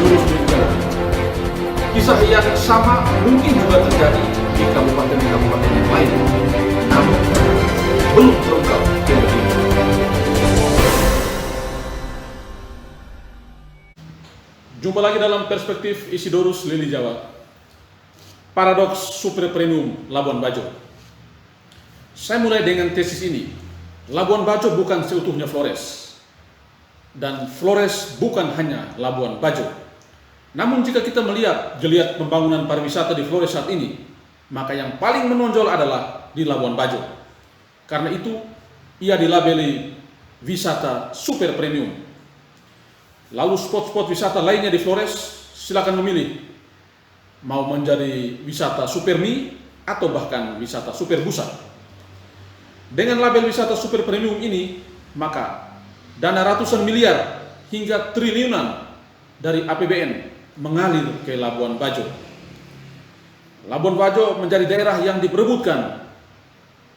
jurus Lili. Kisah yang sama mungkin juga terjadi di kabupaten-kabupaten yang lain, namun belum terungkap hingga kini. Jumpa lagi dalam perspektif Isidorus Lili Jawa. Paradoks super premium Labuan Bajo. Saya mulai dengan tesis ini. Labuan Bajo bukan seutuhnya Flores, dan Flores bukan hanya Labuan Bajo. Namun jika kita melihat geliat pembangunan pariwisata di Flores saat ini, maka yang paling menonjol adalah di Labuan Bajo. Karena itu, ia dilabeli wisata super premium. Lalu spot-spot wisata lainnya di Flores, silakan memilih. Mau menjadi wisata super mie atau bahkan wisata super busa. Dengan label wisata super premium ini, maka dana ratusan miliar hingga triliunan dari APBN mengalir ke Labuan Bajo. Labuan Bajo menjadi daerah yang diperebutkan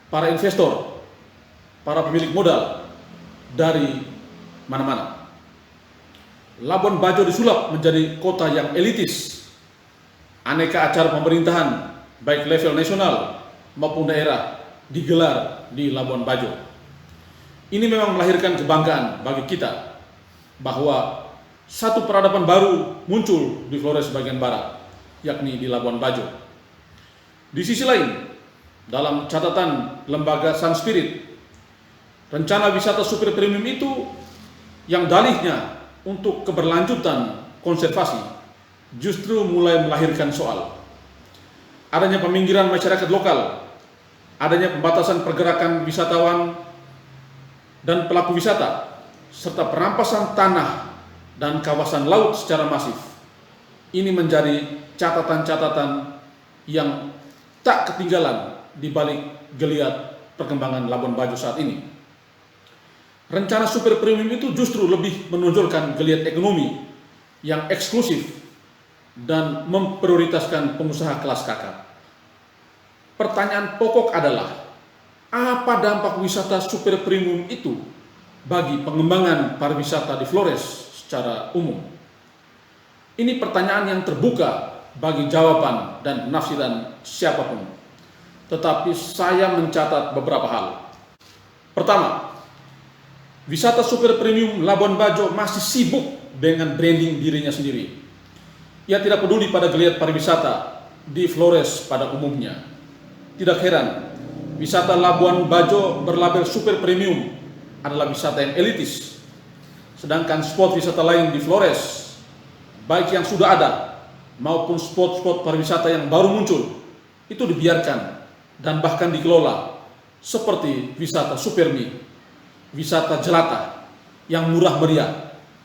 para investor, para pemilik modal dari mana-mana. Labuan Bajo disulap menjadi kota yang elitis. Aneka acara pemerintahan, baik level nasional maupun daerah, digelar di Labuan Bajo. Ini memang melahirkan kebanggaan bagi kita bahwa satu peradaban baru muncul di Flores bagian barat, yakni di Labuan Bajo. Di sisi lain, dalam catatan lembaga Sun Spirit, rencana wisata super premium itu yang dalihnya untuk keberlanjutan konservasi justru mulai melahirkan soal adanya peminggiran masyarakat lokal, adanya pembatasan pergerakan wisatawan dan pelaku wisata, serta perampasan tanah dan kawasan laut secara masif. Ini menjadi catatan-catatan yang tak ketinggalan di balik geliat perkembangan Labuan Bajo saat ini. Rencana super premium itu justru lebih menonjolkan geliat ekonomi yang eksklusif dan memprioritaskan pengusaha kelas kakap. Pertanyaan pokok adalah, apa dampak wisata super premium itu bagi pengembangan pariwisata di Flores secara umum? Ini pertanyaan yang terbuka bagi jawaban dan penafsiran siapapun. Tetapi saya mencatat beberapa hal. Pertama, wisata super premium Labuan Bajo masih sibuk dengan branding dirinya sendiri. Ia tidak peduli pada geliat pariwisata di Flores pada umumnya. Tidak heran, wisata Labuan Bajo berlabel super premium adalah wisata yang elitis. Sedangkan spot wisata lain di Flores, baik yang sudah ada maupun spot-spot pariwisata yang baru muncul, itu dibiarkan dan bahkan dikelola seperti wisata super mie, wisata jelata yang murah meriah,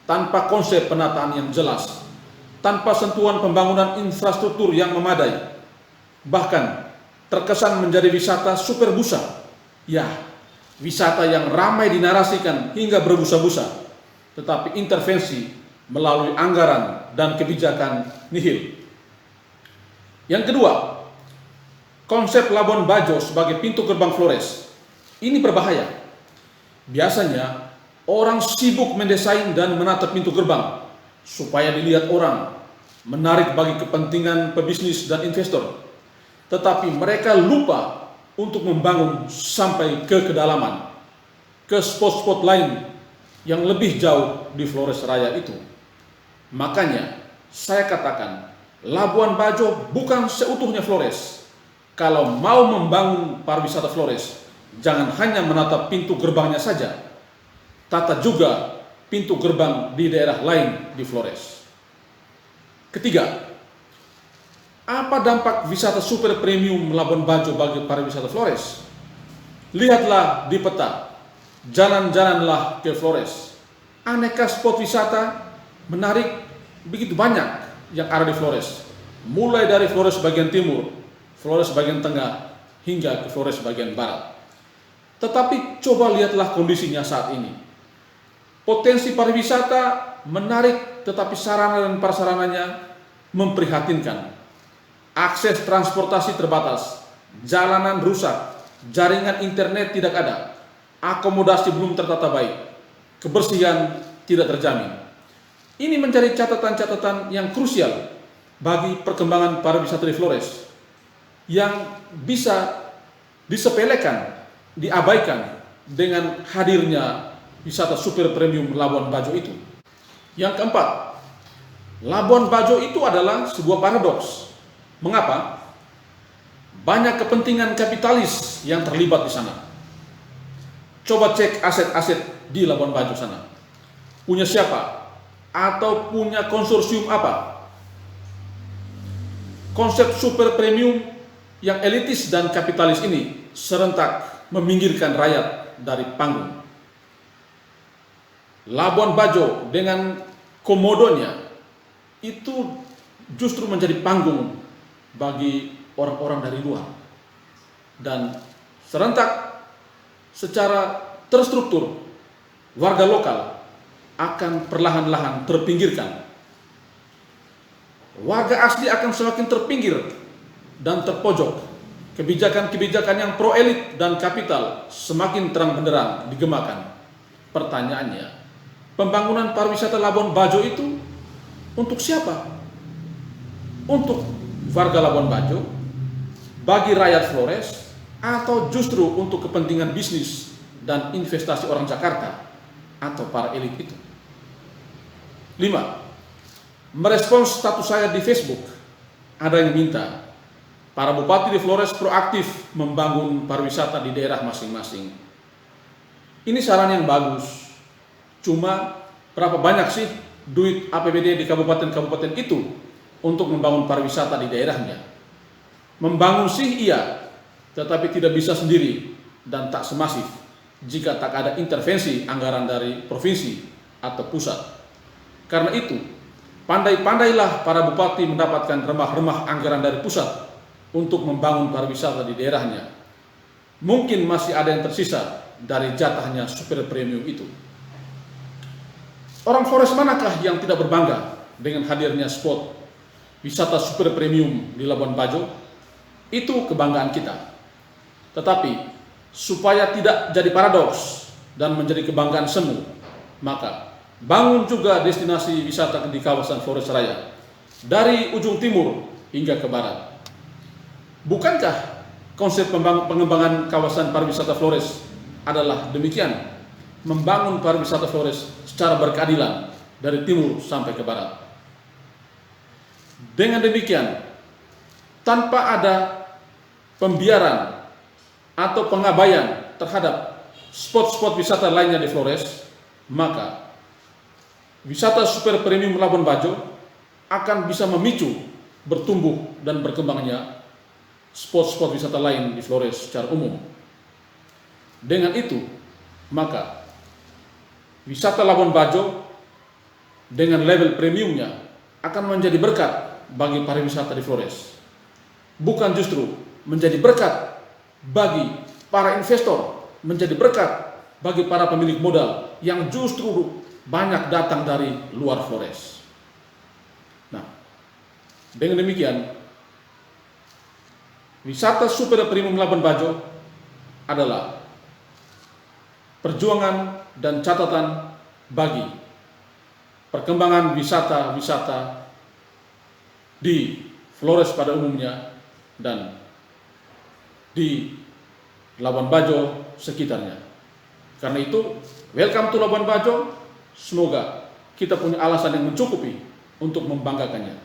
tanpa konsep penataan yang jelas, tanpa sentuhan pembangunan infrastruktur yang memadai. Bahkan terkesan menjadi wisata super busa. Ya, wisata yang ramai dinarasikan hingga berbusa-busa, tetapi intervensi melalui anggaran dan kebijakan nihil. Yang kedua, konsep Labuan Bajo sebagai pintu gerbang Flores. Ini berbahaya. Biasanya orang sibuk mendesain dan menata pintu gerbang supaya dilihat orang, menarik bagi kepentingan pebisnis dan investor. Tetapi mereka lupa untuk membangun sampai ke kedalaman, ke spot-spot lain yang lebih jauh di Flores Raya itu. Makanya saya katakan, Labuan Bajo bukan seutuhnya Flores. Kalau mau membangun pariwisata Flores, jangan hanya menata pintu gerbangnya saja, tata juga pintu gerbang di daerah lain di Flores. Ketiga, apa dampak wisata super premium Labuan Bajo bagi pariwisata Flores? Lihatlah di peta, jalan-jalanlah ke Flores. Aneka spot wisata menarik begitu banyak yang ada di Flores. Mulai dari Flores bagian timur, Flores bagian tengah, hingga ke Flores bagian barat. Tetapi coba lihatlah kondisinya saat ini. Potensi pariwisata menarik, tetapi sarana dan prasarananya memprihatinkan. Akses transportasi terbatas, jalanan rusak, jaringan internet tidak ada, akomodasi belum tertata baik, kebersihan tidak terjamin. Ini menjadi catatan-catatan yang krusial bagi perkembangan pariwisata di Flores yang bisa disepelekan, diabaikan dengan hadirnya wisata super premium Labuan Bajo itu. Yang keempat, Labuan Bajo itu adalah sebuah paradoks. Mengapa? Banyak kepentingan kapitalis yang terlibat di sana. Coba cek aset-aset di Labuan Bajo sana. Punya siapa? Atau punya konsorsium apa? Konsep super premium yang elitis dan kapitalis ini serentak meminggirkan rakyat dari panggung. Labuan Bajo dengan komodonya itu justru menjadi panggung bagi orang-orang dari luar, dan serentak secara terstruktur warga lokal akan perlahan-lahan terpinggirkan. Warga asli akan semakin terpinggir dan terpojok. Kebijakan-kebijakan yang pro elit dan kapital semakin terang benderang digemakan. Pertanyaannya, pembangunan pariwisata Labuan Bajo itu untuk siapa? Untuk warga Labuan Bajo, bagi rakyat Flores, atau justru untuk kepentingan bisnis dan investasi orang Jakarta atau para elit itu? 5. Merespons status saya di Facebook, ada yang minta para bupati di Flores proaktif membangun pariwisata di daerah masing-masing. Ini saran yang bagus. Cuma berapa banyak sih duit APBD di kabupaten-kabupaten itu untuk membangun pariwisata di daerahnya? Membangun sih iya, tetapi tidak bisa sendiri dan tak semasif jika tak ada intervensi anggaran dari provinsi atau pusat. Karena itu, pandai-pandailah para bupati mendapatkan remah-remah anggaran dari pusat untuk membangun pariwisata di daerahnya. Mungkin masih ada yang tersisa dari jatahnya super premium itu. Orang Flores manakah yang tidak berbangga dengan hadirnya spot wisata super premium di Labuan Bajo? Itu kebanggaan kita. Tetapi supaya tidak jadi paradoks dan menjadi kebanggaan semu, maka bangun juga destinasi wisata di kawasan Flores Raya dari ujung timur hingga ke barat. Bukankah konsep pengembangan kawasan pariwisata Flores adalah demikian? Membangun pariwisata Flores secara berkeadilan dari timur sampai ke barat. Dengan demikian, tanpa ada pembiaran atau pengabaian terhadap spot-spot wisata lainnya di Flores, maka wisata super premium Labuan Bajo akan bisa memicu bertumbuh dan berkembangnya spot-spot wisata lain di Flores secara umum. Dengan itu, maka wisata Labuan Bajo dengan level premiumnya akan menjadi berkat bagi pariwisata di Flores. Bukan justru menjadi berkat bagi para investor, menjadi berkat bagi para pemilik modal yang justru banyak datang dari luar Flores. Nah, dengan demikian, wisata super premium Labuan Bajo adalah perjuangan dan catatan bagi perkembangan wisata-wisata di Flores pada umumnya dan di Labuan Bajo sekitarnya. Karena itu, welcome to Labuan Bajo. Semoga kita punya alasan yang mencukupi untuk membanggakannya.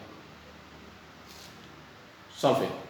Salve.